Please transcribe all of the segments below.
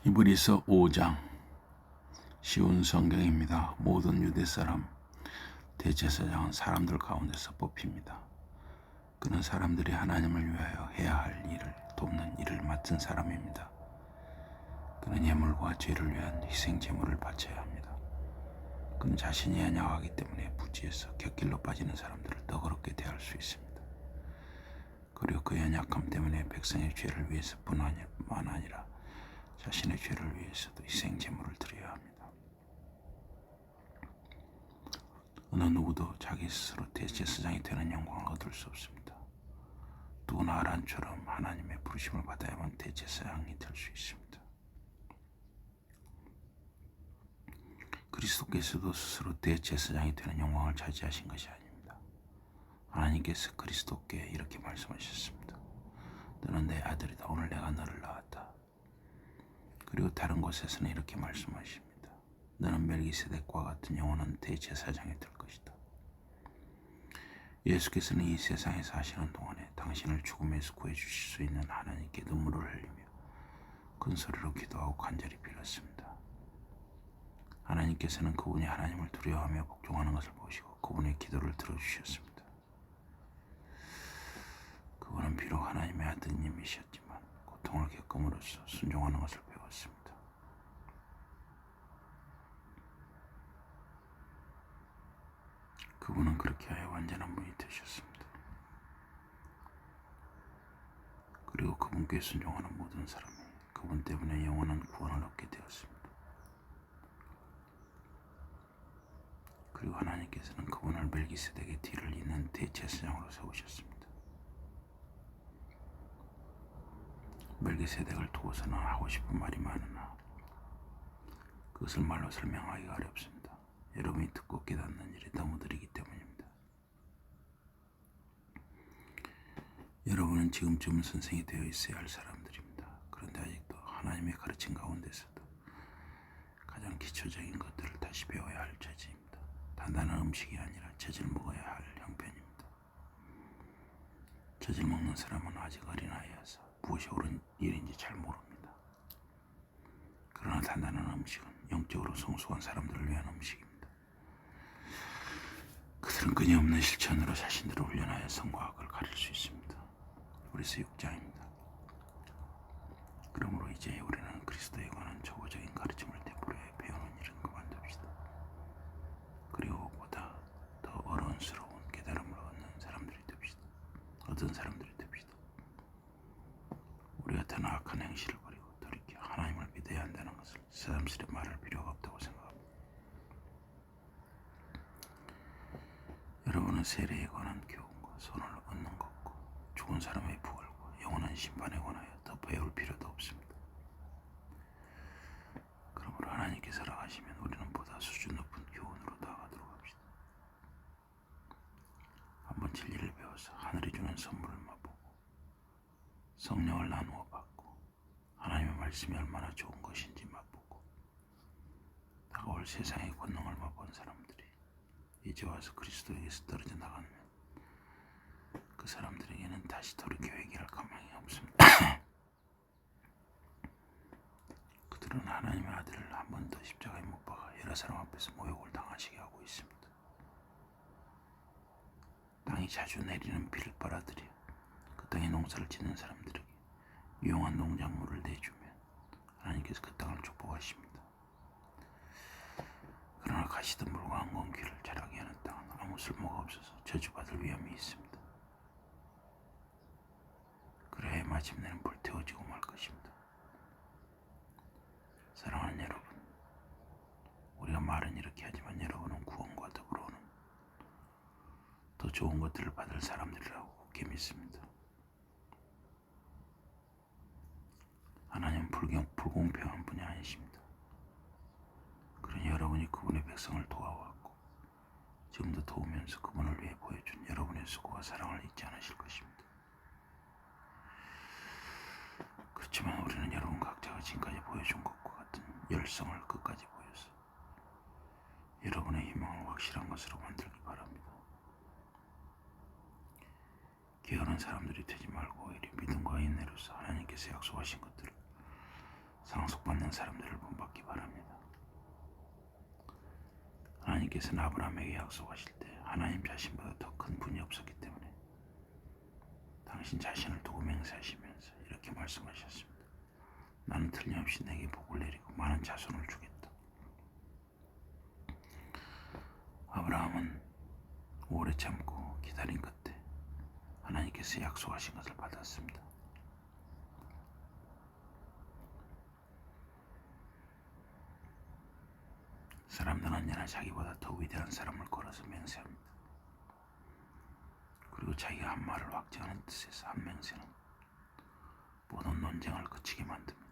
히브리서 5장 쉬운 성경입니다. 모든 유대 사람 대제사장은 사람들 가운데서 뽑힙니다. 그는 사람들이 하나님을 위하여 해야 할 일을 돕는 일을 맡은 사람입니다. 그는 예물과 죄를 위한 희생 제물을 바쳐야 합니다. 그는 자신이 연약하기 때문에 부지에서 곁길로 빠지는 사람들을 너그럽게 대할 수 있습니다. 그리고 그 연약함 때문에 백성의 죄를 위해서뿐만 아니라 자신의 죄를 위해서도 희생 제물을 드려야 합니다. 어느 누구도 자기 스스로 대제사장이 되는 영광을 얻을 수 없습니다. 누구나 아란처럼 하나님의 부르심을 받아야만 대제사장이 될 수 있습니다. 그리스도께서도 스스로 대제사장이 되는 영광을 차지하신 것이 아닙니다. 하나님께서 그리스도께 이렇게 말씀하셨습니다. 너는 내 아들이다. 오늘 내가 너를 낳았다. 그리고 다른 곳에서는 이렇게 말씀하십니다. 너는 멜기세덱과 같은 영원한 대제사장이 될 것이다. 예수께서는 이 세상에 사시는 동안에 당신을 죽음에서 구해주실 수 있는 하나님께 눈물을 흘리며 큰 소리로 기도하고 간절히 빌었습니다. 하나님께서는 그분이 하나님을 두려워하며 복종하는 것을 보시고 그분의 기도를 들어주셨습니다. 그분은 비록 하나님의 아드님이셨지만 고통을 겪음으로써 순종하는 것을 배웠습니다. 그분은 그렇게 하여 완전한 분이 되셨습니다. 그리고 그분께 순종하는 모든 사람이 그분 때문에 영원한 구원을 얻게 되었습니다. 그리고 하나님께서는 그분을 멜기세덱의 뒤를 잇는 대제사장으로 세우셨습니다. 멜기세덱을 두고서는 하고 싶은 말이 많으나 그것을 말로 설명하기가 어렵습니다. 여러분이 듣고 깨닫는 일이 너무 느리기 때문입니다. 여러분은 지금쯤은 선생이 되어 있어야 할 사람들입니다. 그런데 아직도 하나님의 가르침 가운데서도 가장 기초적인 것들을 다시 배워야 할 처지입니다. 단단한 음식이 아니라 젖을 먹어야 할 형편입니다. 젖을 먹는 사람은 아직 어린아이여서 무엇이 옳은 일인지 잘 모릅니다. 그러나 단단한 음식은 영적으로 성숙한 사람들을 위한 음식입니다. 그들은 끊임없는 실천으로 자신들을 훈련하여 선과 악을 가릴 수 있습니다. 히브리서 6장입니다. 그러므로 이제 우리는 그리스도에 관한 초보적인 가르침을 되풀이해 배우는 일은 그만둡시다. 그리고 보다 더 어른스러운 깨달음을 얻는 사람들이 됩시다. 우리가 더 나악한 행실을 버리고 돌이켜 하나님을 믿어야 한다는 것을 새삼스레 말할 필요가 없다고 생각합니다. 여러분은 세례에 관한 교훈과 선을 얻는 것과 죽은 사람의 부활과 영원한 심판에 관하여 더 배울 필요도 없습니다. 그러므로 하나님께서 허락하시면 우리는 보다 수준 높은 교훈으로 나아가도록 합시다. 한번 진리를 배워서 하늘이 주는 선물을 맛보고 성령을 나누어 받고 하나님의 말씀이 얼마나 좋은 것인지 맛보고 다가올 세상의 권능을 맛본 사람들이 이제 와서 그리스도에게서 떨어져 나가면 그 사람들에게는 다시 돌이켜 회개할 가망이 없습니다. 그들은 하나님의 아들을 한 번 더 십자가에 못 박아 여러 사람 앞에서 모욕을 당하시게 하고 있습니다. 땅이 자주 내리는 비를 빨아들여 그 땅에 농사를 짓는 사람들에게 유용한 농작물을 내주면 하나님께서 그 땅을 축복하십니다. 그러나 가시덤불과 앙금귀를 자라게 하는 땅은 아무 쓸모가 없어서 저주받을 위험이 있습니다. 그래야 마침내는 불태워지고 말 것입니다. 사랑하는 여러분, 우리가 말은 이렇게 하지만 여러분은 구원과 더불어오는 더 좋은 것들을 받을 사람들이라고 굳게 믿습니다. 하나님은 불공평한 분이 아니십니다. 그러니 여러분이 그분의 백성을 도와왔고 지금도 도우면서 그분을 위해 보여준 여러분의 수고와 사랑을 잊지 않으실 것입니다. 그렇지만 우리는 여러분 각자가 지금까지 보여준 것과 같은 열성을 끝까지 보여서 여러분의 희망을 확실한 것으로 만들기 바랍니다. 게으른 사람들이 되지 말고 오히려 믿음과 인내로서 하나님께서 약속하신 것들을 상속받는 사람들을 본받기 바랍니다. 하나님께서는 아브라함에게 약속하실 때 하나님 자신보다 더 큰 분이 없었기 때문에 당신 자신을 두고 맹세하시면서 이렇게 말씀하셨습니다. 나는 틀림없이 내게 복을 내리고 많은 자손을 주겠다. 아브라함은 오래 참고 기다린 끝에 하나님께서 약속하신 것을 받았습니다. 사람들은 언제나 자기보다 더 위대한 사람을 걸어서 맹세합니다. 그리고 자기가 한 말을 확증하는 뜻에서 한 맹세는 모든 논쟁을 그치게 만듭니다.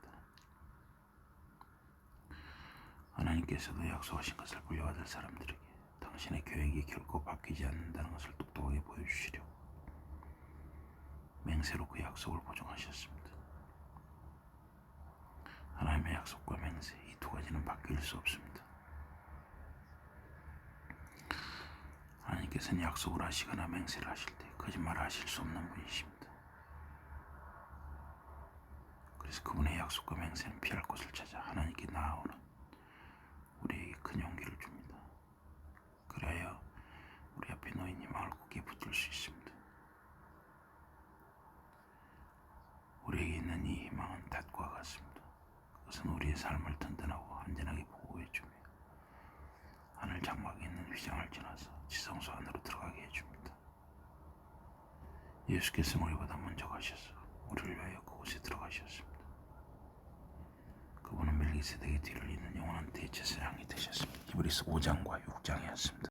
하나님께서도 약속하신 것을 물려받을 사람들에게 당신의 계획이 결코 바뀌지 않는다는 것을 똑똑하게 보여주시려고 맹세로 그 약속을 보증하셨습니다. 하나님의 약속과 맹세, 이 두 가지는 바뀔 수 없습니다. 하나님께서는 약속을 하시거나 맹세를 하실 때 거짓말을 하실 수 없는 분이십니다. 그래서 그분의 약속과 맹세는 피할 곳을 찾아 하나님께 나아오는 우리에게 큰 용기를 줍니다. 그래야 우리 앞에 놓인 희망을 굳게 붙들 수 있습니다. 우리에게 있는 이 희망은 닷과 같습니다. 그것은 우리의 삶을 든든하고 안전하게 보호해주며 하늘 장막에 있는 휘장을 지나서 지성소 안으로 들어가게 해줍니다. 예수께서는 우리보다 먼저 가셔서 우리를 위하여 그곳에 들어가셨습니다. 그분은 멜기세덱의 뒤를 잇는 영원한 대제사장이 되셨습니다. 히브리서 5장과 6장이었습니다.